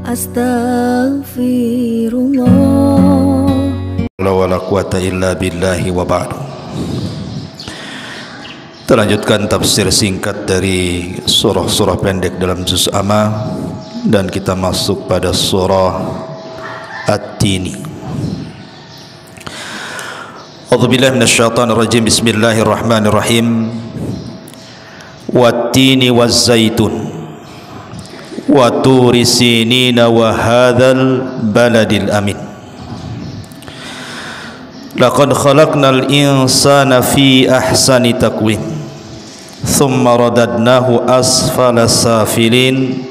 Astaghfirullah. La wala quwata illa billahi wa ba'du. Terlanjutkan tafsir singkat dari surah-surah pendek dalam juz amma, dan kita masuk pada surah At-Tini. A'udzubillahi minasyaitonir rajim. Bismillahirrahmanirrahim. Wat-tini waz-zaitun wa turi sinina wa hadzal baladil amin. Laqad khalaqnal insana fi ahsani taqwim thumma radadnahu asfala safilin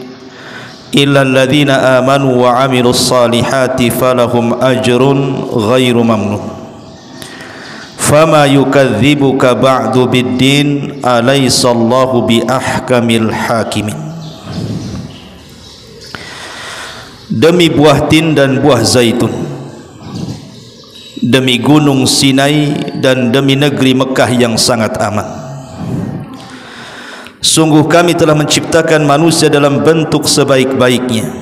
illa alladhina amanu wa amilus salihati falahum ajrun ghairu mamnun. Fama yukadzibuka ba'du biddin alaysallahu bi ahkamil hakimin. Demi buah tin dan buah zaitun, demi gunung Sinai dan demi negeri Mekah yang sangat aman, sungguh kami telah menciptakan manusia dalam bentuk sebaik-baiknya,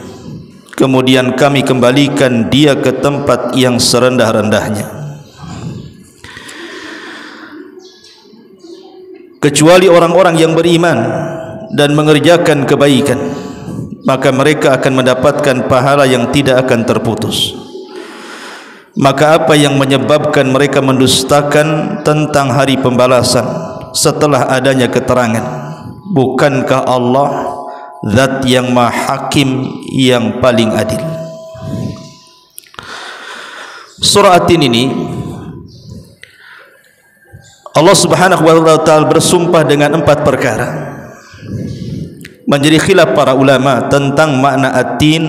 kemudian kami kembalikan dia ke tempat yang serendah-rendahnya. Kecuali orang-orang yang beriman dan mengerjakan kebaikan, maka mereka akan mendapatkan pahala yang tidak akan terputus. Maka apa yang menyebabkan mereka mendustakan tentang hari pembalasan setelah adanya keterangan? Bukankah Allah Zat yang Maha Hakim yang paling adil? Surah At-Tin ini Allah Subhanahu wa taala bersumpah dengan 4 perkara. Menjadi khilaf para ulama tentang makna At-Tin,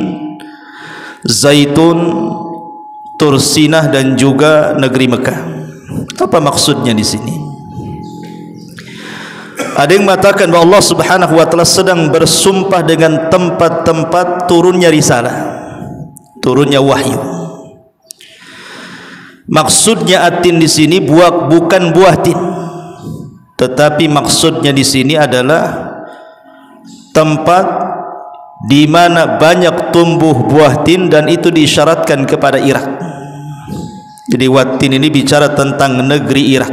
zaitun, Tursinah dan juga negeri Mekah. Apa maksudnya di sini? Ada yang mengatakan bahwa Allah Subhanahu wa taala sedang bersumpah dengan tempat-tempat turunnya risalah, turunnya wahyu. Maksudnya At-Tin di sini bukan buah tin, tetapi maksudnya di sini adalah tempat di mana banyak tumbuh buah tin, dan itu diisyaratkan kepada Irak. Jadi Wat-Tin ini bicara tentang negeri Irak,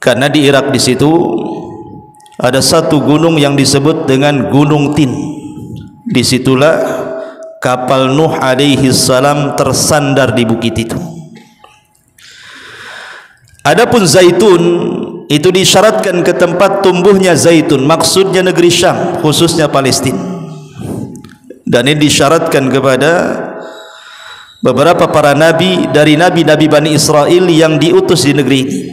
karena di Irak di situ ada satu gunung yang disebut dengan Gunung Tin. Disitulah kapal Nuh alaihi salam tersandar di bukit itu. Adapun zaitun itu disyaratkan ke tempat tumbuhnya zaitun, maksudnya negeri Syam, khususnya Palestina. Dan ini disyaratkan kepada beberapa para nabi dari nabi-nabi Bani Israel yang diutus di negeri ini.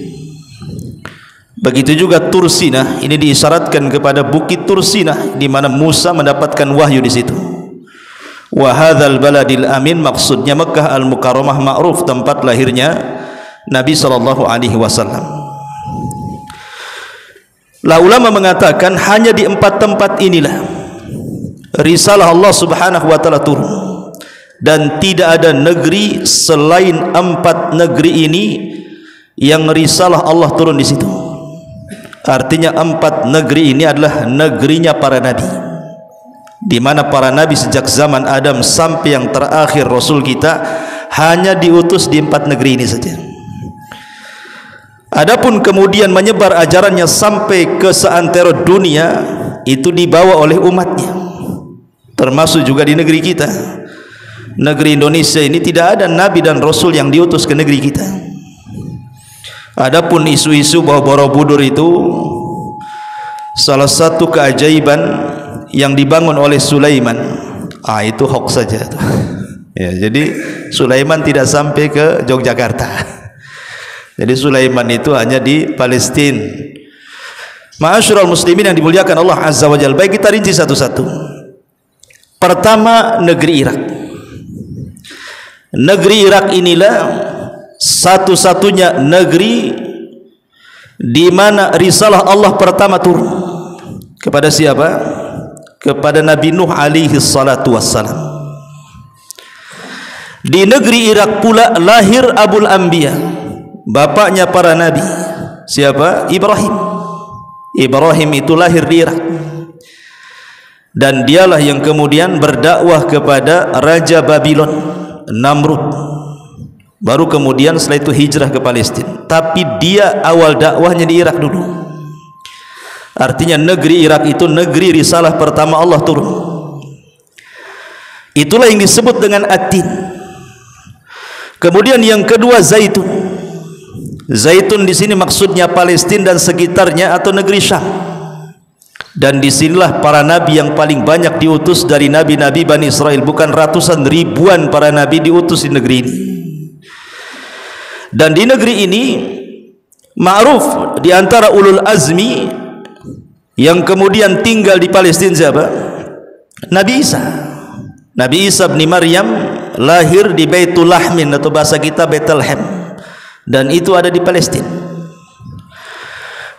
Begitu juga Tursinah, ini disyaratkan kepada bukit Tursinah di mana Musa mendapatkan wahyu di situ. Wa hadzal baladil amin, maksudnya Mekah al-Mukarramah ma'ruf, tempat lahirnya Nabi sallallahu alaihi wasallam. La ulama mengatakan hanya di 4 tempat inilah risalah Allah Subhanahu wa taala turun, dan tidak ada negeri selain 4 negeri ini yang risalah Allah turun di situ. Artinya 4 negeri ini adalah negerinya para nabi, di mana para nabi sejak zaman Adam sampai yang terakhir Rasul kita hanya diutus di 4 negeri ini saja. Adapun kemudian menyebar ajarannya sampai ke seantero dunia, itu dibawa oleh umatnya, termasuk juga di negeri kita. Negeri Indonesia ini tidak ada nabi dan rasul yang diutus ke negeri kita. Adapun isu-isu bahwa Borobudur itu salah satu keajaiban yang dibangun oleh Sulaiman, itu hoax saja. Ya, jadi Sulaiman tidak sampai ke Yogyakarta. Jadi Sulaiman itu hanya di Palestina. Ma'asyiral muslimin yang dimuliakan Allah Azza wa Jalla. Baik, kita rinci satu-satu. Pertama, negeri Irak. Negeri Irak inilah satu-satunya negeri di mana risalah Allah pertama turun. Kepada siapa? Kepada Nabi Nuh alaihi salatu wassalam. Di negeri Irak pula lahir Abul Anbiya, bapaknya para nabi. Siapa? Ibrahim. Ibrahim itu lahir di Irak. dan dialah yang kemudian berdakwah kepada Raja Babylon Namrud. Baru kemudian setelah itu hijrah ke Palestina. Tapi dia awal dakwahnya di Irak dulu. Artinya negeri Irak itu negeri risalah pertama Allah turun. Itulah yang disebut dengan At-Tin. Kemudian yang kedua Zaitun. Zaitun di sini maksudnya Palestina dan sekitarnya atau negeri Syam. Dan disinilah para nabi yang paling banyak diutus dari nabi-nabi Bani Israel. Bukan ratusan ribuan para nabi diutus di negeri ini. Dan di negeri ini ma'ruf di antara ulul azmi yang kemudian tinggal di Palestina siapa? Nabi Isa. Nabi Isa bin Maryam lahir di Baitul Lahmin atau bahasa kita Bethlehem, dan itu ada di Palestina.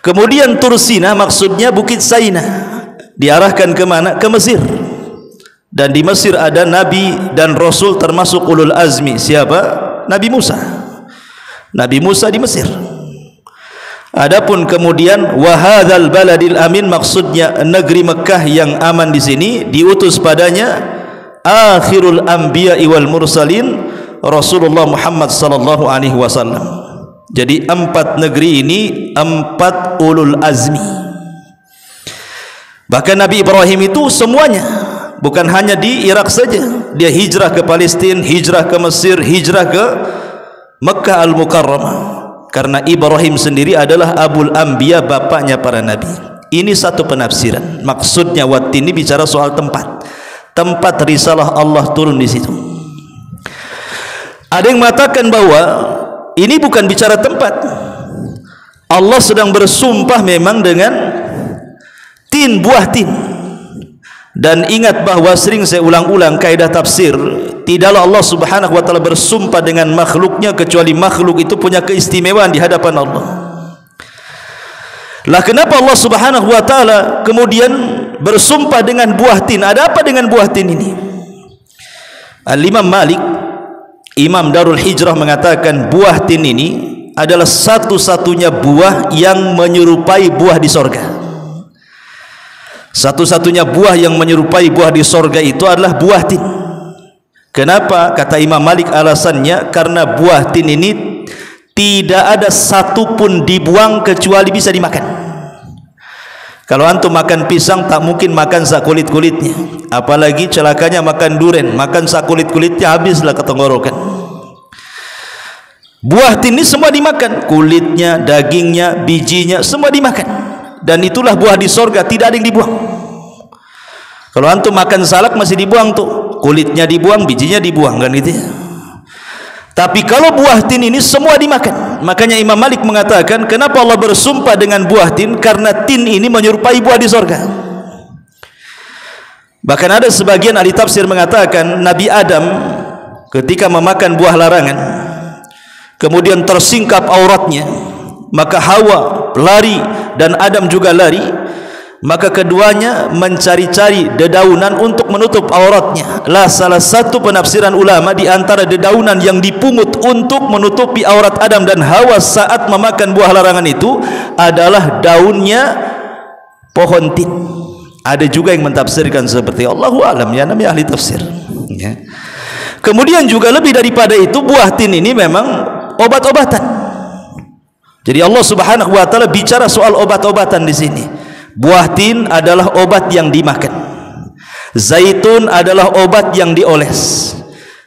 Kemudian Tursina maksudnya Bukit Saina, diarahkan ke mana? Ke Mesir. Dan di Mesir ada nabi dan rasul termasuk ulul azmi. Siapa? Nabi Musa. Nabi Musa di Mesir. Adapun kemudian wahadzal baladil amin maksudnya negeri Mekah yang aman. Di sini diutus padanya akhirul anbiya'i wal mursalin Rasulullah Muhammad sallallahu alaihi wasallam. Jadi 4 negeri ini 4 ulul azmi. Bahkan Nabi Ibrahim itu semuanya, bukan hanya di Irak saja. Dia hijrah ke Palestina, hijrah ke Mesir, hijrah ke Mekah Al-Mukarramah. Karena Ibrahim sendiri adalah Abul Anbiya, bapaknya para nabi. Ini satu penafsiran. Maksudnya waktu ini bicara soal tempat. Tempat risalah Allah turun di situ. Ada yang mengatakan bahwa ini bukan bicara tempat. Allah sedang bersumpah memang dengan tin, buah tin. Dan ingat bahwa sering saya ulang-ulang kaidah tafsir, tidaklah Allah Subhanahu wa taala bersumpah dengan makhluknya kecuali makhluk itu punya keistimewaan di hadapan Allah. Lah kenapa Allah Subhanahu wa taala kemudian bersumpah dengan buah tin? Ada apa dengan buah tin ini? Al-Imam Malik, Imam Darul Hijrah, mengatakan buah tin ini adalah satu-satunya buah yang menyerupai buah di sorga. Satu-satunya buah yang menyerupai buah di sorga itu adalah buah tin. Kenapa? Kata Imam Malik alasannya karena buah tin ini tidak ada satu pun dibuang kecuali bisa dimakan. Kalau antum makan pisang tak mungkin makan sak kulit-kulitnya. Apalagi celakanya makan durian, makan sak kulit-kulitnya habislah ke tenggorokan. Buah tin ini semua dimakan, kulitnya, dagingnya, bijinya semua dimakan. Dan itulah buah di sorga, tidak ada yang dibuang. Kalau antum makan salak masih dibuang tuh, kulitnya dibuang, bijinya dibuang, kan gitu ya. Tapi kalau buah tin ini semua dimakan. Makanya Imam Malik mengatakan, kenapa Allah bersumpah dengan buah tin? Karena tin ini menyerupai buah di sorga. Bahkan ada sebagian ahli tafsir mengatakan Nabi Adam ketika memakan buah larangan, kemudian tersingkap auratnya, maka Hawa lari dan Adam juga lari, maka keduanya mencari-cari dedaunan untuk menutup auratnya. Lah salah satu penafsiran ulama di antara dedaunan yang dipungut untuk menutupi aurat Adam dan Hawa saat memakan buah larangan itu adalah daunnya pohon tin. Ada juga yang mentafsirkan seperti Allahu alam, ya, namanya ahli tafsir ya. Kemudian juga lebih daripada itu, buah tin ini memang obat-obatan. Jadi Allah Subhanahu wa taala bicara soal obat-obatan di sini. Buah tin adalah obat yang dimakan. Zaitun adalah obat yang dioles.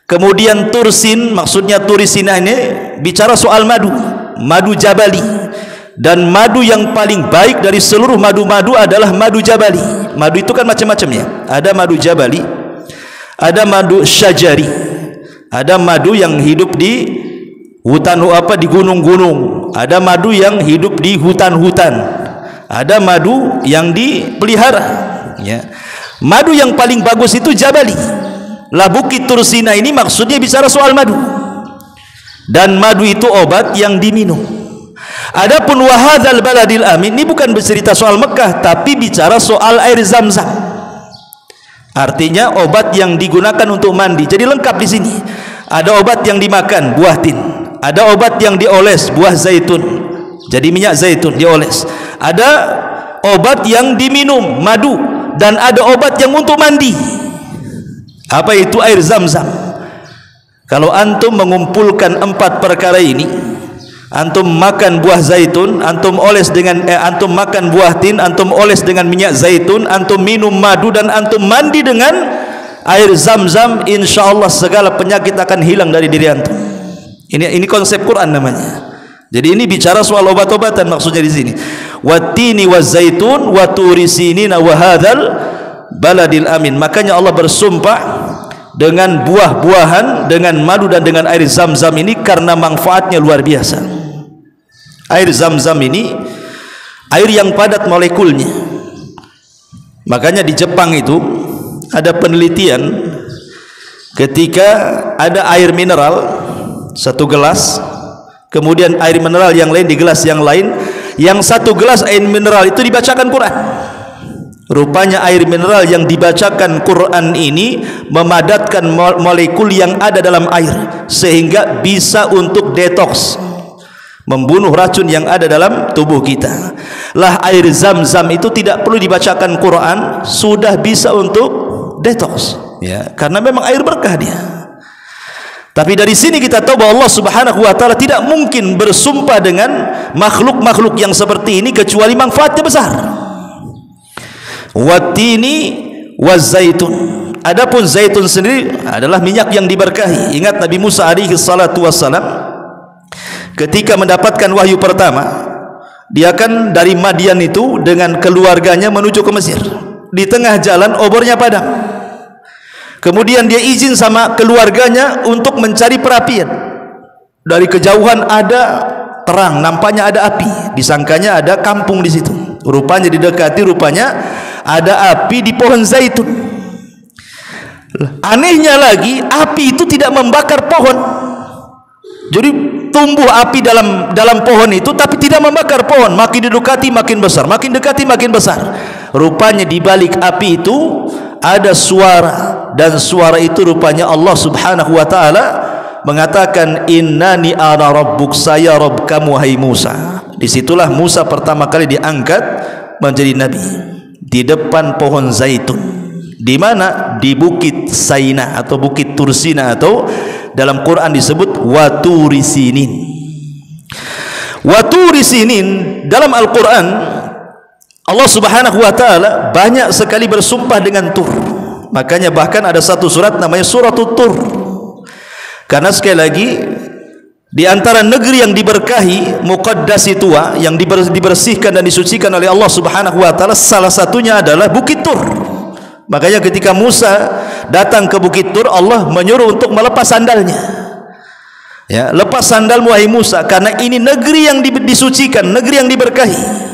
Kemudian tursin, maksudnya turisina ini bicara soal madu, madu jabali. Dan madu yang paling baik dari seluruh madu-madu adalah madu jabali. Madu itu kan macam-macamnya. Ada madu jabali, ada madu syajari, ada madu yang hidup di hutan di gunung-gunung, ada madu yang hidup di hutan-hutan, ada madu yang dipelihara ya. Madu yang paling bagus itu jabali. Lah Bukit Tursina ini maksudnya bicara soal madu, dan madu itu obat yang diminum. Adapun wahadzal baladil amin ini bukan bercerita soal Mekah, tapi bicara soal air Zam-Zam. Artinya obat yang digunakan untuk mandi. Jadi lengkap di sini. Ada obat yang dimakan, buah tin. Ada obat yang dioles, buah zaitun, jadi minyak zaitun dioles. Ada obat yang diminum, madu, dan ada obat yang untuk mandi. Apa itu? Air Zam-Zam. Kalau antum mengumpulkan 4 perkara ini, antum makan buah zaitun, antum oles dengan antum makan buah tin, antum oles dengan minyak zaitun, antum minum madu, dan antum mandi dengan air Zam-Zam, insyaallah segala penyakit akan hilang dari diri antum. Ini konsep Quran namanya. Jadi ini bicara soal obat-obatan maksudnya di sini. Wattini wazaitun wa turi sinina wa hadzal baladil amin. Makanya Allah bersumpah dengan buah-buahan, dengan madu, dan dengan air Zam-Zam ini karena manfaatnya luar biasa. Air Zam-Zam ini air yang padat molekulnya. Makanya di Jepang itu ada penelitian, ketika ada air mineral satu gelas, kemudian air mineral yang lain di gelas yang lain, yang satu gelas air mineral itu dibacakan Quran. Rupanya air mineral yang dibacakan Quran ini memadatkan molekul yang ada dalam air, sehingga bisa untuk detoks, membunuh racun yang ada dalam tubuh kita. Lah air Zam-Zam itu tidak perlu dibacakan Quran, sudah bisa untuk detoks, ya, karena memang air berkah dia. Tapi dari sini kita tahu bahwa Allah Subhanahu wa taala tidak mungkin bersumpah dengan makhluk-makhluk yang seperti ini kecuali manfaatnya besar. Wattini wazaitun. Adapun zaitun sendiri adalah minyak yang diberkahi. Ingat Nabi Musa alaihi salatu wassalam ketika mendapatkan wahyu pertama, dia kan dari Madian itu dengan keluarganya menuju ke Mesir. Di tengah jalan obornya padam. Kemudian dia izin sama keluarganya untuk mencari perapian. Dari kejauhan ada terang, nampaknya ada api. Disangkanya ada kampung di situ. Rupanya didekati, rupanya ada api di pohon zaitun. Anehnya lagi, api itu tidak membakar pohon. Jadi tumbuh api dalam pohon itu, tapi tidak membakar pohon. Makin didekati makin besar, makin dekati makin besar. Rupanya di balik api itu ada suara, dan suara itu rupanya Allah Subhanahu wa taala mengatakan, innani ana rabbuk, saya Rabb kamu hai Musa. Disitulah Musa pertama kali diangkat menjadi nabi, di depan pohon zaitun. Di mana? Di bukit Saina atau bukit Tursina, atau dalam Quran disebut Waturi Sinin. Waturi Sinin dalam Al-Quran, Allah Subhanahu wa taala banyak sekali bersumpah dengan Tur. Makanya bahkan ada satu surat namanya Suratul Tur. Karena sekali lagi, di antara negeri yang diberkahi, muqaddasi tua, yang dibersihkan dan disucikan oleh Allah Subhanahu wa taala, salah satunya adalah Bukit Tur. Makanya ketika Musa datang ke Bukit Tur, Allah menyuruh untuk melepas sandalnya. Ya, lepas sandalmu wahai Musa, karena ini negeri yang disucikan, negeri yang diberkahi.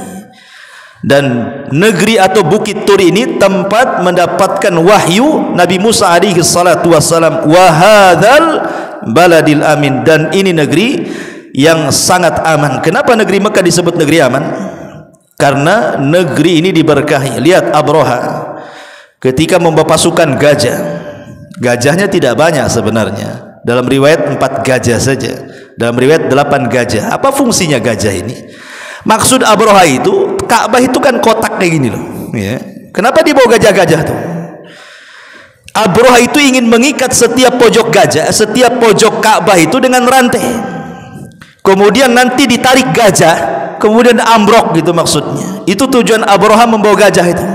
Dan negeri atau Bukit Tur ini tempat mendapatkan wahyu Nabi Musa alaihi salatu wassalam. Wa hadzal baladil amin, dan ini negeri yang sangat aman. Kenapa negeri Mekah disebut negeri aman? Karena negeri ini diberkahi. Lihat Abraha ketika membawa pasukan gajah. Gajahnya tidak banyak sebenarnya. Dalam riwayat 4 gajah saja, dalam riwayat 8 gajah. Apa fungsinya gajah ini? Maksud Abraha itu, Ka'bah itu kan kotak kayak gini loh, ya. Kenapa dibawa gajah-gajah tuh? Abraha itu ingin mengikat setiap pojok gajah, setiap pojok Ka'bah itu dengan rantai. Kemudian nanti ditarik gajah, kemudian ambrok gitu maksudnya. Itu tujuan Abraha membawa gajah itu.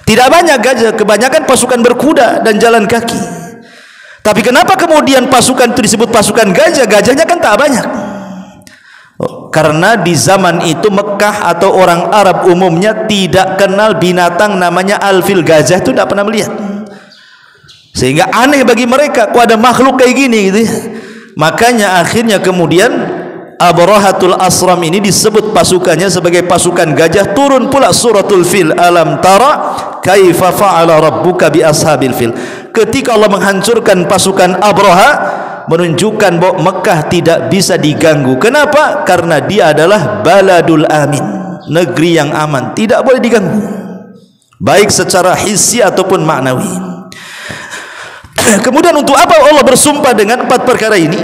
Tidak banyak gajah, kebanyakan pasukan berkuda dan jalan kaki. Tapi kenapa kemudian pasukan itu disebut pasukan gajah? Gajahnya kan tak banyak. Karena di zaman itu Mekah atau orang Arab umumnya tidak kenal binatang namanya alfil, gajah itu tidak pernah melihat. Sehingga aneh bagi mereka, kok ada makhluk kayak gini gitu ya. Makanya akhirnya kemudian Abrahatul Asram ini disebut pasukannya sebagai pasukan gajah. Turun pula suratul fil, alam tara kaifa fa'ala rabbuka bi ashabil fil. Ketika Allah menghancurkan pasukan Abraha, menunjukkan bahwa Mekah tidak bisa diganggu. Kenapa? Karena dia adalah baladul amin, negeri yang aman, tidak boleh diganggu, baik secara hissi ataupun maknawi. Kemudian untuk apa Allah bersumpah dengan 4 perkara ini?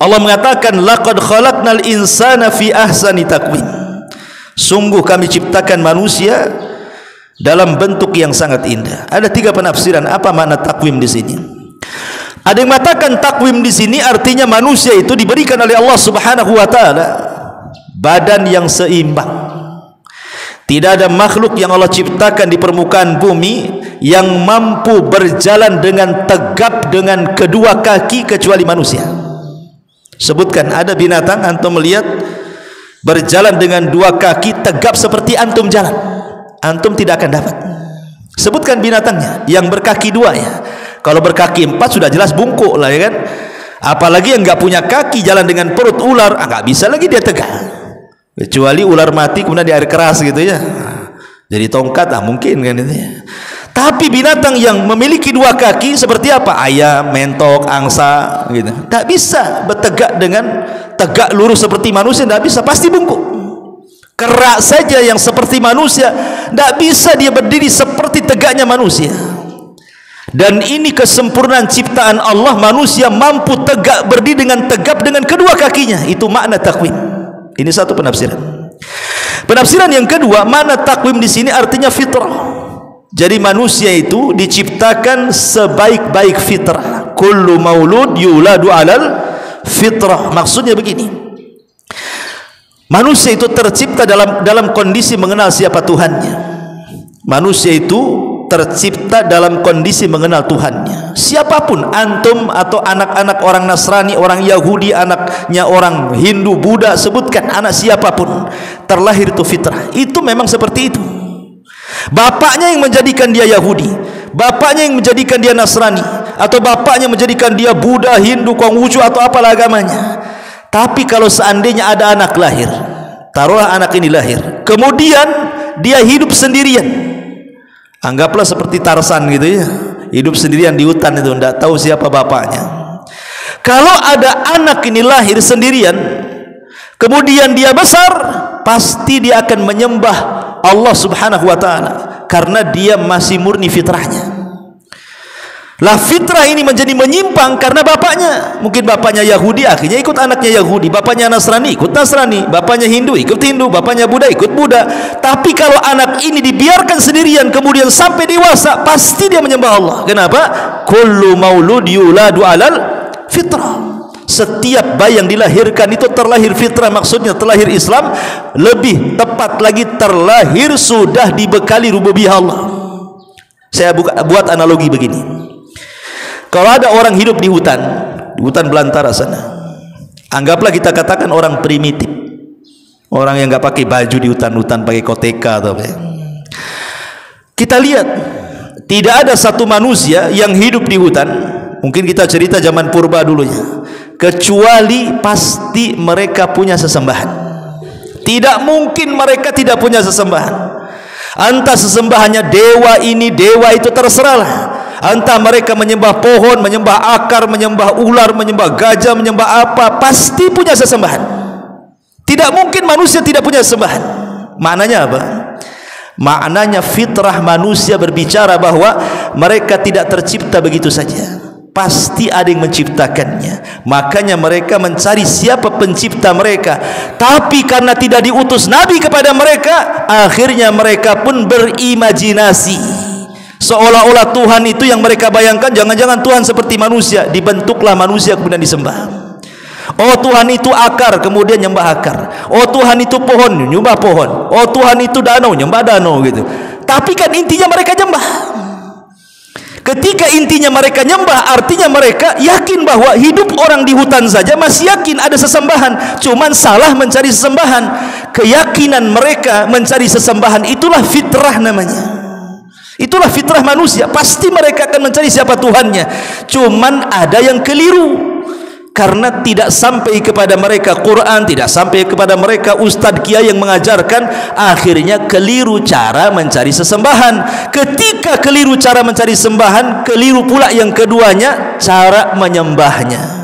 Allah mengatakan, laqad khalaqnal insana fi ahsani taqwim. Sungguh kami ciptakan manusia dalam bentuk yang sangat indah. Ada 3 penafsiran apa makna takwim di sini. Ada yang mengatakan takwim di sini artinya manusia itu diberikan oleh Allah Subhanahu wa taala badan yang seimbang. Tidak ada makhluk yang Allah ciptakan di permukaan bumi yang mampu berjalan dengan tegap dengan kedua kaki kecuali manusia. Sebutkan ada binatang antum melihat berjalan dengan 2 kaki tegap seperti antum jalan, antum tidak akan dapat. Sebutkan binatangnya yang berkaki 2 ya. Kalau berkaki 4 sudah jelas bungkuk lah ya kan. Apalagi yang enggak punya kaki jalan dengan perut ular, enggak bisa lagi dia tegak. Kecuali ular mati kemudian di air keras gitu ya. Jadi tongkat mungkin kan itu ya. Tapi binatang yang memiliki 2 kaki seperti apa? Ayam, mentok, angsa gitu. Tak bisa bertegak dengan tegak lurus seperti manusia, tak bisa, pasti bungkuk. Kerak saja yang seperti manusia, tak bisa dia berdiri seperti tegaknya manusia. Dan ini kesempurnaan ciptaan Allah, manusia mampu tegak berdiri dengan tegap dengan kedua kakinya. Itu makna takwim. Ini satu penafsiran. Penafsiran yang kedua, makna takwim di sini artinya fitrah. Jadi manusia itu diciptakan sebaik-baik fitrah. Kullu maulud yuladu alal fitrah. Maksudnya begini. Manusia itu tercipta dalam kondisi mengenal siapa Tuhannya. Manusia itu tercipta dalam kondisi mengenal Tuhannya. Siapapun, antum atau anak-anak orang Nasrani, orang Yahudi, anaknya orang Hindu, Buddha, sebutkan anak siapapun, terlahir itu fitrah. Itu memang seperti itu. Bapaknya yang menjadikan dia Yahudi, bapaknya yang menjadikan dia Nasrani, atau bapaknya menjadikan dia Buddha, Hindu, Konghucu atau apalah agamanya. Tapi kalau seandainya ada anak lahir, taruhlah anak ini lahir, kemudian dia hidup sendirian. Anggaplah seperti Tarsan gitu ya, hidup sendirian di hutan itu, tidak tahu siapa bapaknya. Kalau ada anak ini lahir sendirian, kemudian dia besar, pasti dia akan menyembah Allah Subhanahu wa taala karena dia masih murni fitrahnya. Lah fitrah ini menjadi menyimpang karena bapaknya, mungkin bapaknya Yahudi, akhirnya ikut anaknya Yahudi, bapaknya Nasrani ikut Nasrani, bapaknya Hindu ikut Hindu, bapaknya Buddha ikut Buddha. Tapi kalau anak ini dibiarkan sendirian kemudian sampai dewasa, pasti dia menyembah Allah. Kenapa? Kullu maulud yuladu alal fitrah. Setiap bayi yang dilahirkan itu terlahir fitrah, maksudnya terlahir Islam, lebih tepat lagi terlahir sudah dibekali rububiyah Allah. Saya buat analogi begini. Kalau ada orang hidup di hutan belantara sana, anggaplah kita katakan orang primitif, orang yang nggak pakai baju di hutan-hutan, pakai koteka atau apa. Kita lihat tidak ada satu manusia yang hidup di hutan, mungkin kita cerita zaman purba dulunya, kecuali pasti mereka punya sesembahan. Tidak mungkin mereka tidak punya sesembahan. Entah sesembahannya dewa ini, dewa itu, terserahlah. Entah mereka menyembah pohon, menyembah akar, menyembah ular, menyembah gajah, menyembah apa, pasti punya sesembahan. Tidak mungkin manusia tidak punya sesembahan. Maknanya apa? Maknanya fitrah manusia berbicara bahwa mereka tidak tercipta begitu saja, pasti ada yang menciptakannya. Makanya mereka mencari siapa pencipta mereka. Tapi karena tidak diutus Nabi kepada mereka, akhirnya mereka pun berimajinasi, seolah-olah Tuhan itu yang mereka bayangkan, jangan-jangan Tuhan seperti manusia, dibentuklah manusia kemudian disembah. Oh Tuhan itu akar, kemudian nyembah akar. Oh Tuhan itu pohon, nyembah pohon. Oh Tuhan itu danau, nyembah danau gitu. Tapi kan intinya mereka nyembah. Ketika intinya mereka nyembah, artinya mereka yakin bahwa hidup orang di hutan saja masih yakin ada sesembahan, cuman salah mencari sesembahan. Keyakinan mereka mencari sesembahan itulah fitrah namanya. Itulah fitrah manusia, pasti mereka akan mencari siapa Tuhannya. Cuman ada yang keliru, karena tidak sampai kepada mereka Quran, tidak sampai kepada mereka ustadz kiai yang mengajarkan, akhirnya keliru cara mencari sesembahan. Ketika keliru cara mencari sembahan, keliru pula yang keduanya, cara menyembahnya.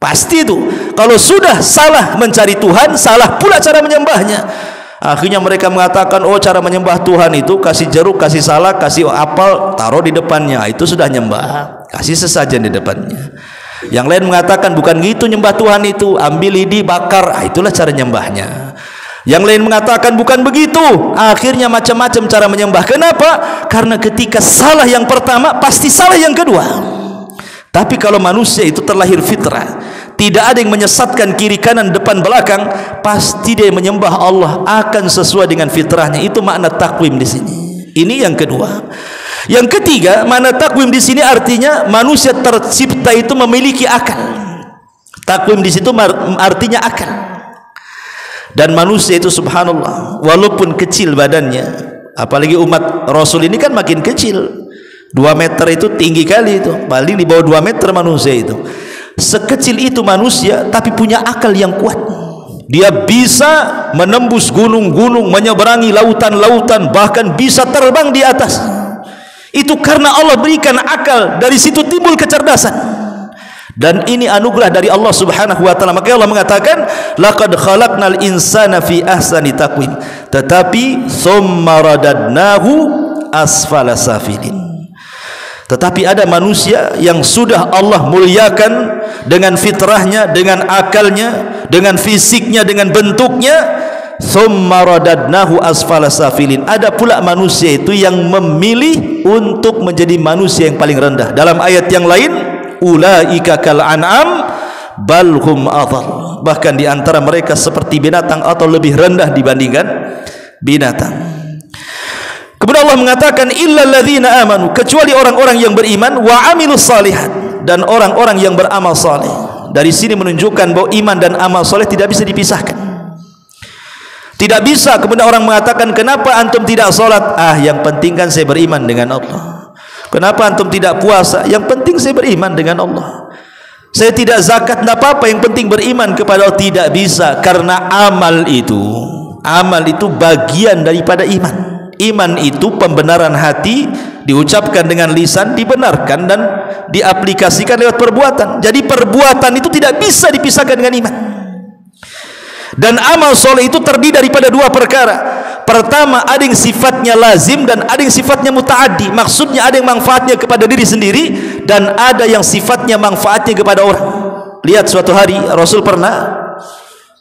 Pasti itu, kalau sudah salah mencari Tuhan, salah pula cara menyembahnya. Akhirnya mereka mengatakan, oh cara menyembah Tuhan itu kasih jeruk, kasih salak, kasih apel, taruh di depannya, itu sudah nyembah. Kasih sesajen di depannya. Yang lain mengatakan bukan gitu nyembah Tuhan itu, ambil lidi bakar, itulah cara nyembahnya. Yang lain mengatakan bukan begitu. Akhirnya macam-macam cara menyembah. Kenapa? Karena ketika salah yang pertama, pasti salah yang kedua. Tapi kalau manusia itu terlahir fitrah, tidak ada yang menyesatkan kiri kanan depan belakang, pasti dia menyembah Allah akan sesuai dengan fitrahnya. Itu makna takwim di sini. Ini yang kedua. Yang ketiga, makna takwim di sini artinya manusia tercipta itu memiliki akal. Takwim di situ artinya akal. Dan manusia itu subhanallah, walaupun kecil badannya, apalagi umat Rasul ini kan makin kecil, 2 meter itu tinggi kali itu, paling di bawah 2 meter manusia itu. Sekecil itu manusia tapi punya akal yang kuat. Dia bisa menembus gunung-gunung, menyeberangi lautan-lautan, bahkan bisa terbang di atas. Itu karena Allah berikan akal, dari situ timbul kecerdasan. Dan ini anugerah dari Allah Subhanahu wa taala. Maka Allah mengatakan, laqad khalaqnal insana fi ahsani taqwim, tetapi tsumma radadnahu asfala safilin. Tetapi ada manusia yang sudah Allah muliakan dengan fitrahnya, dengan akalnya, dengan fisiknya, dengan bentuknya. Tsumma radadnahu asfala safilin. Ada pula manusia itu yang memilih untuk menjadi manusia yang paling rendah. Dalam ayat yang lain, ulaika kal an'am bal hum adhal. Bahkan di antara mereka seperti binatang atau lebih rendah dibandingkan binatang. Kemudian Allah mengatakan illal ladzina amanu, kecuali orang-orang yang beriman, wa amilus salihat, dan orang-orang yang beramal saleh. Dari sini menunjukkan bahwa iman dan amal saleh tidak bisa dipisahkan. Tidak bisa kemudian orang mengatakan, kenapa antum tidak salat? Yang penting kan saya beriman dengan Allah. Kenapa antum tidak puasa? Yang penting saya beriman dengan Allah. Saya tidak zakat, tidak apa-apa, yang penting beriman kepada Allah. Tidak bisa, karena amal itu bagian daripada iman. Iman itu pembenaran hati, diucapkan dengan lisan, dibenarkan dan diaplikasikan lewat perbuatan. Jadi perbuatan itu tidak bisa dipisahkan dengan iman. Dan amal soleh itu terdiri daripada 2 perkara. Pertama, ada yang sifatnya lazim dan ada yang sifatnya mutaaddi. Maksudnya ada yang manfaatnya kepada diri sendiri dan ada yang sifatnya manfaatnya kepada orang. Lihat, suatu hari Rasul pernah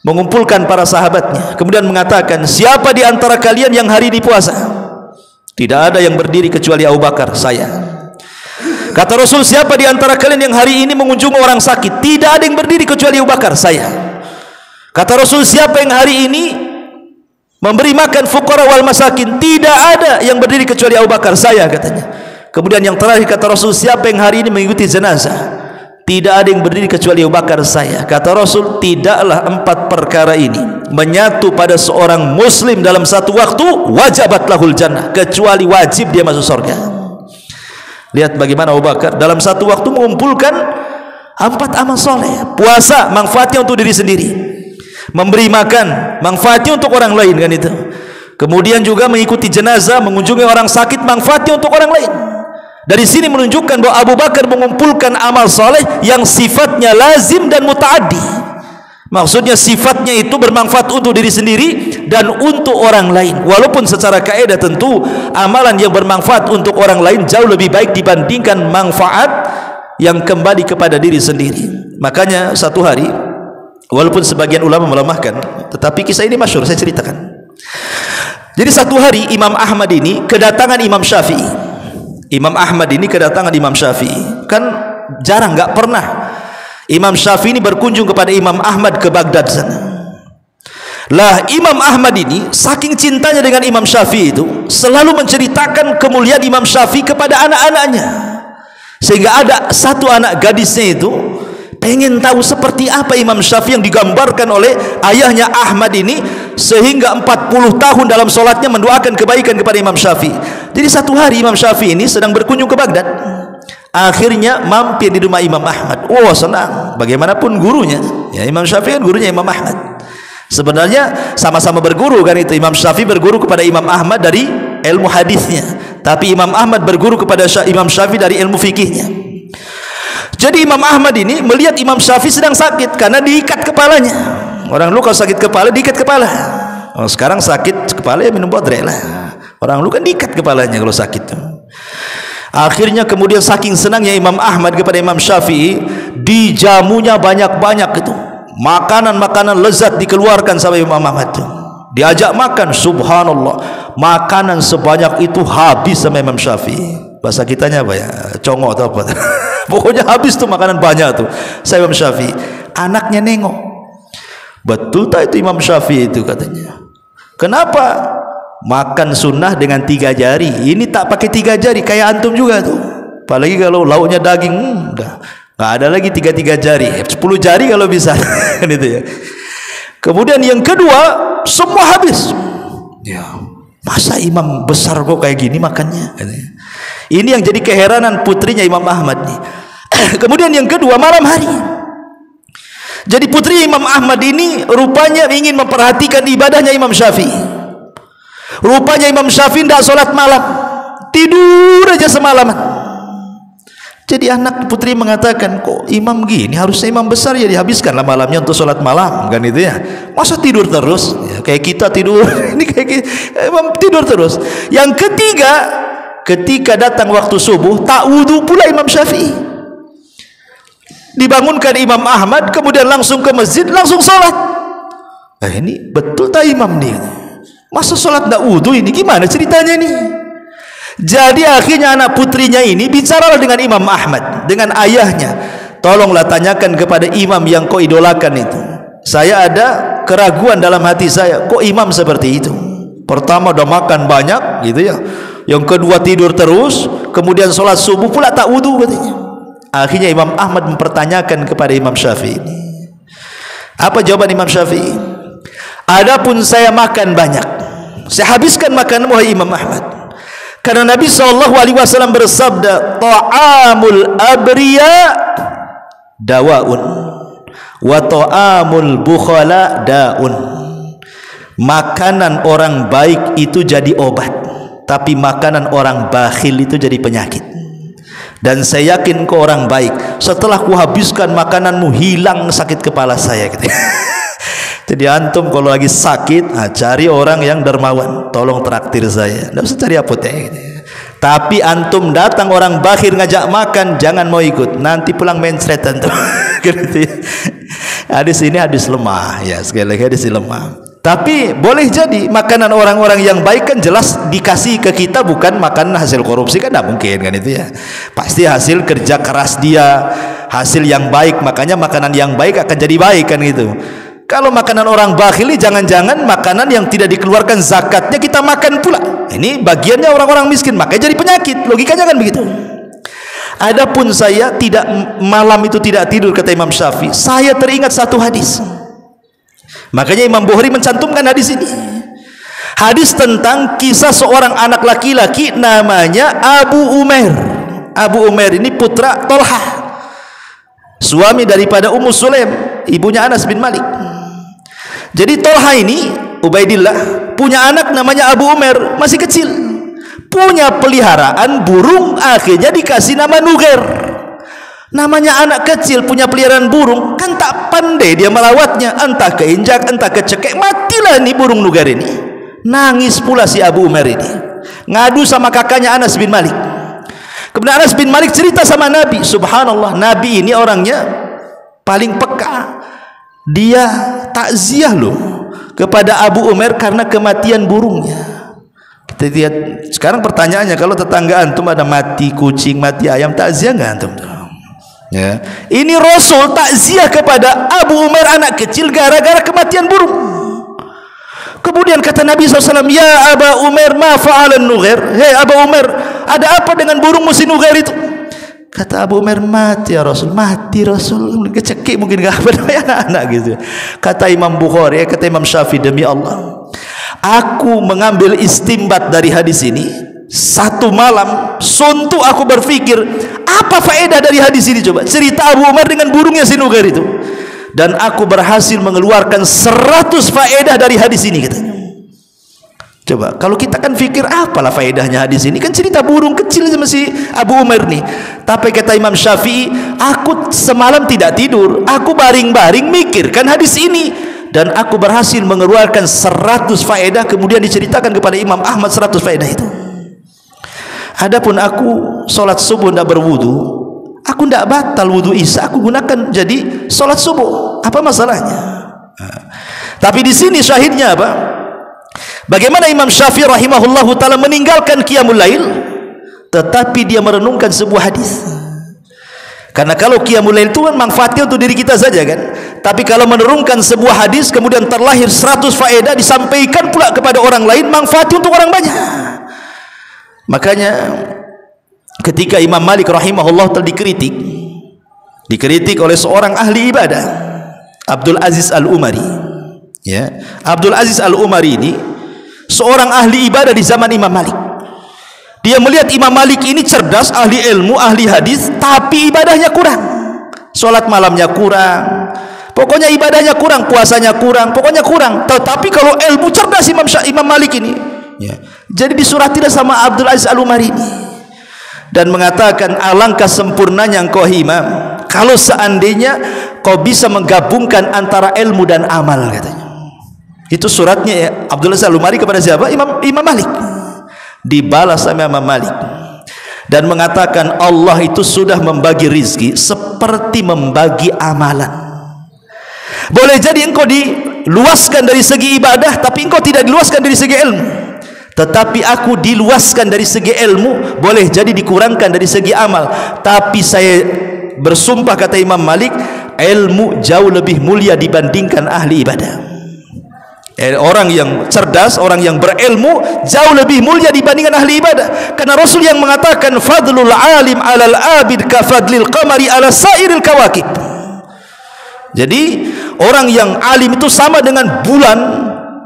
mengumpulkan para sahabatnya, kemudian mengatakan, siapa di antara kalian yang hari ini puasa? Tidak ada yang berdiri kecuali Abu Bakar, saya. Kata Rasul, siapa di antara kalian yang hari ini mengunjungi orang sakit? Tidak ada yang berdiri kecuali Abu Bakar, saya. Kata Rasul, siapa yang hari ini memberi makan fuqara wal masakin? Tidak ada yang berdiri kecuali Abu Bakar, saya, katanya. Kemudian yang terakhir kata Rasul, siapa yang hari ini mengikuti jenazah? Tidak ada yang berdiri kecuali Abu Bakar, saya. Kata Rasul, tidaklah 4 perkara ini menyatu pada seorang muslim dalam satu waktu, wajabat lahul jannah, kecuali wajib dia masuk surga. Lihat bagaimana Abu Bakar dalam satu waktu mengumpulkan 4 amal soleh. Puasa manfaatnya untuk diri sendiri, memberi makan manfaatnya untuk orang lain, kan itu. Kemudian juga mengikuti jenazah, mengunjungi orang sakit, manfaatnya untuk orang lain. Dari sini menunjukkan bahwa Abu Bakar mengumpulkan amal soleh yang sifatnya lazim dan mutaaddi. Maksudnya sifatnya itu bermanfaat untuk diri sendiri dan untuk orang lain. Walaupun secara kaidah tentu amalan yang bermanfaat untuk orang lain jauh lebih baik dibandingkan manfaat yang kembali kepada diri sendiri. Makanya satu hari, walaupun sebagian ulama melemahkan, tetapi kisah ini masyhur, saya ceritakan. Jadi satu hari Imam Ahmad ini kedatangan Imam Syafi'i. Imam Ahmad ini kedatangan Imam Syafi'i. Kan jarang, nggak pernah Imam Syafi'i ini berkunjung kepada Imam Ahmad ke Baghdad sana. Lah Imam Ahmad ini saking cintanya dengan Imam Syafi'i itu selalu menceritakan kemuliaan Imam Syafi'i kepada anak-anaknya. Sehingga ada satu anak gadisnya itu pengen tahu seperti apa Imam Syafi'i yang digambarkan oleh ayahnya Ahmad ini, sehingga 40 tahun dalam sholatnya mendoakan kebaikan kepada Imam Syafi'i. Jadi satu hari Imam Syafi'i ini sedang berkunjung ke Baghdad, akhirnya mampir di rumah Imam Ahmad. Senang, bagaimanapun gurunya, ya Imam Syafi'i kan gurunya Imam Ahmad. Sebenarnya sama-sama berguru, kan itu. Imam Syafi'i berguru kepada Imam Ahmad dari ilmu hadisnya, tapi Imam Ahmad berguru kepada Imam Syafi'i dari ilmu fikihnya. Jadi Imam Ahmad ini melihat Imam Syafi'i sedang sakit karena diikat kepalanya. Orang lu kalau sakit kepala diikat kepala. Sekarang sakit kepala ya minum bodre lah. Orang lu kan diikat kepalanya kalau sakit tuh. Akhirnya kemudian saking senangnya Imam Ahmad kepada Imam Syafi'i, dijamunya banyak-banyak itu. Makanan-makanan lezat dikeluarkan sama Imam Ahmad tuh. diajak makan, subhanallah, makanan sebanyak itu habis sama Imam Syafi'i. Bahasa kitanya apa ya, congok atau apa pokoknya habis tuh makanan banyak tuh saya Imam Syafi'i. Anaknya nengok, betul tak itu Imam Syafi'i itu, katanya. Kenapa makan sunnah dengan 3 jari, ini tak pakai 3 jari kayak antum juga tuh. Apalagi kalau lauknya daging, udah nggak ada lagi 3 jari, 10 jari kalau bisa. Gitu ya. Kemudian yang kedua, semua habis. Ya, masa imam besar kok kayak gini makannya? Ini yang jadi keheranan putrinya Imam Ahmad nih. Kemudian yang kedua, malam hari. Jadi putri Imam Ahmad ini rupanya ingin memperhatikan ibadahnya Imam Syafi'i. Rupanya Imam Syafi'i tidak sholat malam, tidur aja semalaman. Jadi anak putri mengatakan, kok imam gini, harusnya imam besar ya dihabiskanlah malamnya untuk sholat malam, kan itu ya. Masa tidur terus? Ya, kayak kita tidur, ini kayak imam tidur terus. Yang ketiga, ketika datang waktu subuh, tak wudu pula Imam Syafi'i. Dibangunkan Imam Ahmad, kemudian langsung ke masjid, langsung sholat. Ini betul tak imam nih? Masa sholat tak wudu ini? Gimana ceritanya nih? Jadi akhirnya anak putrinya ini bicaralah dengan Imam Ahmad, dengan ayahnya. Tolonglah tanyakan kepada imam yang kau idolakan itu. Saya ada keraguan dalam hati saya, kok imam seperti itu? Pertama udah makan banyak gitu ya, yang kedua tidur terus, kemudian sholat subuh pula tak wudu, katanya. Akhirnya Imam Ahmad mempertanyakan kepada Imam Syafi'i. Apa jawaban Imam Syafi'i? Adapun saya makan banyak, saya habiskan makanan wahai Imam Ahmad. Karena Nabi SAW bersabda, ta'amul abriya dawaun wa ta'amul bukhala daun. Makanan orang baik itu jadi obat, tapi makanan orang bakhil itu jadi penyakit. Dan saya yakin kau orang baik, setelah ku habiskan makananmu hilang sakit kepala saya, gitu. Jadi antum kalau lagi sakit, cari orang yang dermawan, tolong traktir saya, tidak usah cari apotek, gitu. Tapi antum datang orang bakhil ngajak makan, jangan mau ikut, nanti pulang mencret antum. Gitu. Hadis ini hadis lemah ya, sekali lagi hadis lemah. Tapi boleh jadi makanan orang-orang yang baik kan jelas dikasih ke kita, bukan makanan hasil korupsi, kan tidak mungkin kan itu ya. Pasti hasil kerja keras dia, hasil yang baik, makanya makanan yang baik akan jadi baik kan gitu. Kalau makanan orang bakhili, jangan-jangan makanan yang tidak dikeluarkan zakatnya kita makan pula. Ini bagiannya orang-orang miskin, makanya jadi penyakit. Logikanya kan begitu. Adapun saya tidak, malam itu tidak tidur, kata Imam Syafi'i. Saya teringat satu hadis. Makanya Imam Bukhari mencantumkan hadis ini. Hadis tentang kisah seorang anak laki-laki namanya Abu Umair. Abu Umair ini putra Tolhah, suami daripada Ummu Sulaim, ibunya Anas bin Malik. Jadi Tolhah ini, Ubaidillah, punya anak namanya Abu Umair, masih kecil, punya peliharaan burung, akhirnya dikasih nama Nugair. Namanya anak kecil punya peliharaan burung, kan tak pandai dia melawatnya, entah keinjak, entah kecekek, matilah nih burung Nugair ini. Nangis pula si Abu Umair ini, ngadu sama kakaknya Anas bin Malik. Kemudian Anas bin Malik cerita sama Nabi. Subhanallah, Nabi ini orangnya paling peka. Dia takziah loh kepada Abu Umair karena kematian burungnya. Kita lihat sekarang pertanyaannya, kalau tetangga antum ada mati kucing, mati ayam, takziah nggak antum? Ya. Ini Rasul takziah kepada Abu Umair anak kecil gara-gara kematian burung. Kemudian kata Nabi SAW, ya Aba Umair ma fa'alan Nugair. Hei Abu Umair, ada apa dengan burungmu si Nugair itu? Kata Abu Umair, mati ya Rasul, mati Rasul, kecekik mungkin gak apa anak-anak gitu. Kata Imam Bukhari, kata Imam Syafi'i, demi Allah, aku mengambil istimbat dari hadis ini. Satu malam suntuk aku berpikir, apa faedah dari hadis ini? Coba cerita Abu Umair dengan burungnya si Nugair itu, dan aku berhasil mengeluarkan 100 faedah dari hadis ini, katanya. Coba kalau kita kan pikir apalah faedahnya hadis ini, kan cerita burung kecil sama si Abu Umair nih. Tapi kata Imam Syafi'i, aku semalam tidak tidur, aku baring-baring mikirkan hadis ini, dan aku berhasil mengeluarkan 100 faedah. Kemudian diceritakan kepada Imam Ahmad 100 faedah itu. Adapun aku sholat subuh tidak berwudu, aku tidak batal wudu isya, aku gunakan jadi sholat subuh, apa masalahnya? Tapi di sini syahidnya apa? Bagaimana Imam Syafi'i rahimahullahu taala meninggalkan qiyamul lail tetapi dia merenungkan sebuah hadis. Karena kalau qiyamul lail itu kan manfaatnya untuk diri kita saja kan. Tapi kalau merenungkan sebuah hadis kemudian terlahir 100 faedah disampaikan pula kepada orang lain, manfaatnya untuk orang banyak. Makanya ketika Imam Malik rahimahullah telah dikritik oleh seorang ahli ibadah, Abdul Aziz Al-Umari. Ya, Abdul Aziz Al-Umari ini seorang ahli ibadah di zaman Imam Malik. Dia melihat Imam Malik ini cerdas, ahli ilmu, ahli hadis, tapi ibadahnya kurang. Salat malamnya kurang. Pokoknya ibadahnya kurang, puasanya kurang, pokoknya kurang. Tetapi kalau ilmu cerdas Imam Malik ini, ya. Jadi disuratilah sama Abdul Aziz Al-Umari ini dan mengatakan, alangkah sempurnanya engkau imam kalau seandainya kau bisa menggabungkan antara ilmu dan amal, katanya. Itu suratnya ya, Abdul Aziz Al-Umari kepada siapa? Imam Malik. Dibalas sama Imam Malik dan mengatakan, Allah itu sudah membagi rizki seperti membagi amalan. Boleh jadi engkau diluaskan dari segi ibadah tapi engkau tidak diluaskan dari segi ilmu, tetapi aku diluaskan dari segi ilmu, boleh jadi dikurangkan dari segi amal. Tapi saya bersumpah, kata Imam Malik, ilmu jauh lebih mulia dibandingkan ahli ibadah. Orang yang cerdas, orang yang berilmu jauh lebih mulia dibandingkan ahli ibadah. Karena Rasul yang mengatakan, fadlul alim alal abid ka fadlil qamari ala sairil kawakib. Jadi orang yang alim itu sama dengan bulan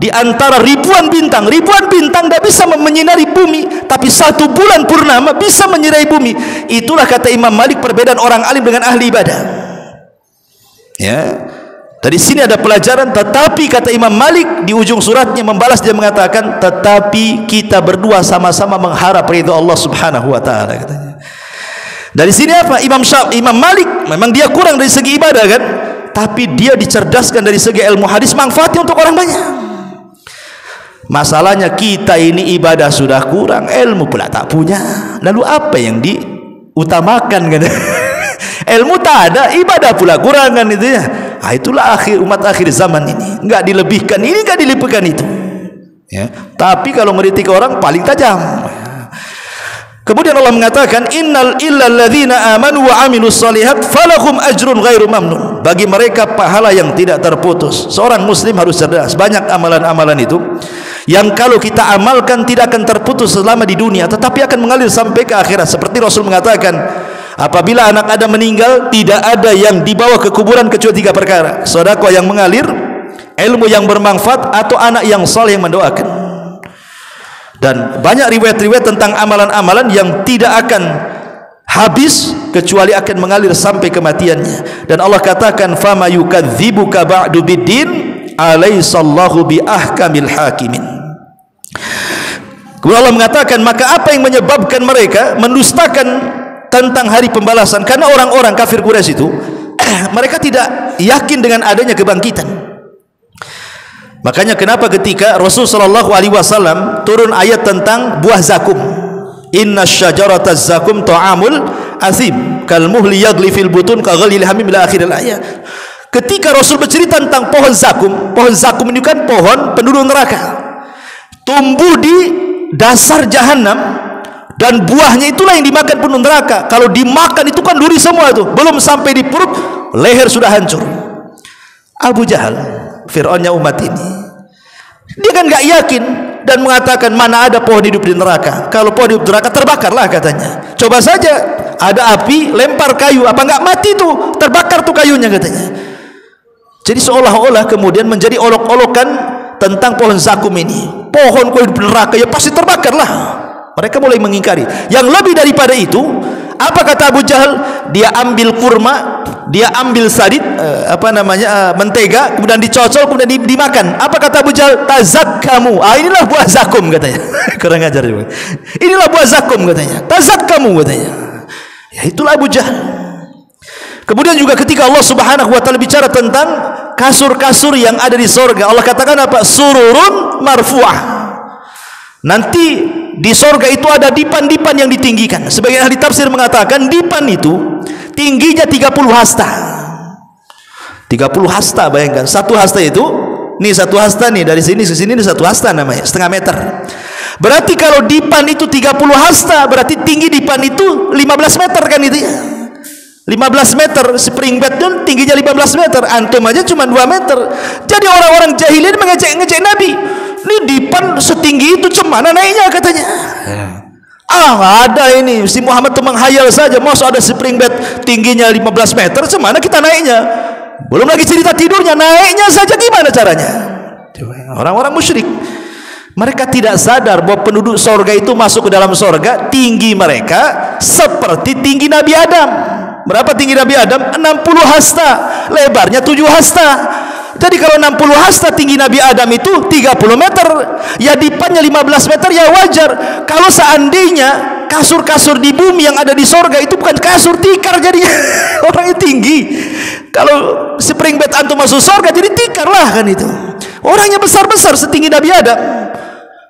di antara ribuan bintang. Ribuan bintang tidak bisa menyinari bumi, tapi satu bulan purnama bisa menyinari bumi. Itulah kata Imam Malik perbedaan orang alim dengan ahli ibadah. Ya. Dari sini ada pelajaran. Tetapi kata Imam Malik di ujung suratnya membalas, dia mengatakan, tetapi kita berdua sama-sama mengharap ridha Allah Subhanahu wa taala, katanya. Dari sini apa? Imam Malik memang dia kurang dari segi ibadah kan, tapi dia dicerdaskan dari segi ilmu hadis, manfaatnya untuk orang banyak. Masalahnya kita ini ibadah sudah kurang, ilmu pula tak punya. Lalu apa yang diutamakan kan? Ilmu tak ada, ibadah pula kurangan itu ya. Itulah umat akhir zaman ini, enggak dilebihkan ini, enggak dilebihkan itu, ya. Tapi kalau mengkritik orang paling tajam. Kemudian Allah mengatakan, innal illal ladzina amanu wa amilus shalihat falahum ajrun ghairu mamnun. Bagi mereka pahala yang tidak terputus. Seorang muslim harus cerdas. Banyak amalan-amalan itu yang kalau kita amalkan tidak akan terputus selama di dunia, tetapi akan mengalir sampai ke akhirat. Seperti Rasul mengatakan, apabila anak Adam meninggal, tidak ada yang dibawa ke kuburan kecuali 3 perkara: sedekah yang mengalir, ilmu yang bermanfaat, atau anak yang saleh yang mendoakan. Dan banyak riwayat-riwayat tentang amalan-amalan yang tidak akan habis kecuali akan mengalir sampai kematiannya. Dan Allah katakan, fama yukadzibuka ba'du biddin alaihissallahu bi ahkamil hakimin. Kemudian Allah mengatakan, maka apa yang menyebabkan mereka mendustakan tentang hari pembalasan? Karena orang-orang kafir Quraisy itu mereka tidak yakin dengan adanya kebangkitan. Makanya kenapa ketika Rasul sallallahu alaihi wasallam turun ayat tentang buah zakum, inna syajarata zakum ta'amul azim kal muhli yaghli fil butun ka ghalil hamim ila akhiril ayat. Ketika Rasul bercerita tentang pohon zakum ini kan pohon penduduk neraka, tumbuh di dasar jahanam, dan buahnya itulah yang dimakan penduduk neraka. Kalau dimakan itu kan duri semua itu, belum sampai di perut, leher sudah hancur. Abu Jahal, Fir'aunnya umat ini, dia kan gak yakin dan mengatakan, mana ada pohon hidup di neraka? Kalau pohon hidup di neraka terbakarlah, katanya. Coba saja ada api, lempar kayu, apa nggak mati tuh, terbakar tuh kayunya, katanya. Jadi seolah-olah kemudian menjadi olok-olokan tentang pohon zakum ini. Pohon kau hidup di neraka, ya pasti terbakarlah. Mereka mulai mengingkari. Yang lebih daripada itu, apa kata Abu Jahal? Dia ambil kurma, dia ambil sadid, mentega, kemudian dicocol, kemudian dimakan. Apa kata Abu Jahal? Tazakkamu. Inilah buah zakum, katanya. Kurang ajar juga. Inilah buah zakum, katanya. Tazakkamu, katanya. Ya itulah Abu Jahal. Kemudian juga ketika Allah Subhanahu wa taala bicara tentang kasur-kasur yang ada di sorga, Allah katakan apa? Sururun marfu'ah. Nanti di sorga itu ada dipan-dipan yang ditinggikan. Sebagian ahli tafsir mengatakan dipan itu tingginya 30 hasta. 30 hasta, bayangkan. Satu hasta itu nih 1 hasta nih, dari sini ke sini nih 1 hasta namanya, setengah meter. Berarti kalau dipan itu 30 hasta, berarti tinggi dipan itu 15 meter kan itu ya. 15 meter, spring bed itu tingginya 15 meter, antum aja cuma 2 meter. Jadi orang-orang jahilin mengejek-ngejek Nabi. Ini dipan setinggi itu cemana naiknya katanya. Ada ini, si Muhammad itu menghayal saja, masa ada spring bed tingginya 15 meter, cemana kita naiknya? Belum lagi cerita tidurnya, naiknya saja gimana caranya? Orang-orang musyrik. Mereka tidak sadar bahwa penduduk sorga itu masuk ke dalam sorga, tinggi mereka seperti tinggi Nabi Adam. Berapa tinggi Nabi Adam? 60 hasta, lebarnya 7 hasta. Jadi kalau 60 hasta tinggi Nabi Adam itu 30 meter, ya dipannya 15 meter, ya wajar. Kalau seandainya kasur-kasur di bumi yang ada di sorga itu bukan kasur, tikar jadinya. Orangnya tinggi. Kalau spring bed antum masuk sorga jadi tikar lah kan itu. Orangnya besar-besar setinggi Nabi Adam.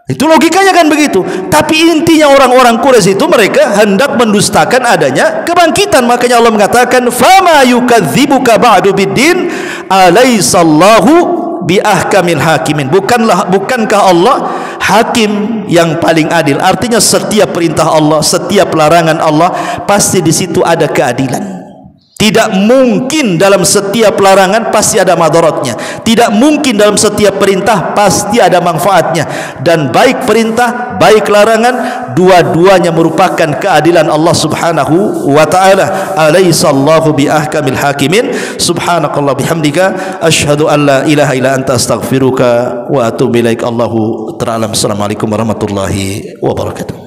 Itu logikanya kan begitu. Tapi intinya orang-orang Quraisy itu mereka hendak mendustakan adanya kebangkitan. Makanya Allah mengatakan, "Fama yukadzibuka ba'du biddin, alaisallahu biahkamil hakimin." Bukankah Allah hakim yang paling adil? Artinya setiap perintah Allah, setiap larangan Allah, pasti di situ ada keadilan. Tidak mungkin dalam setiap larangan pasti ada madaratnya. Tidak mungkin dalam setiap perintah pasti ada manfaatnya. Dan baik perintah, baik larangan, dua-duanya merupakan keadilan Allah Subhanahu wa taala. Alaisallahu biahkamil hakimin. Subhanakallah bihamdika asyhadu an la ilaha illa anta astaghfiruka wa atubu ilaik. Allahu ta'ala. Assalamualaikum warahmatullahi wabarakatuh.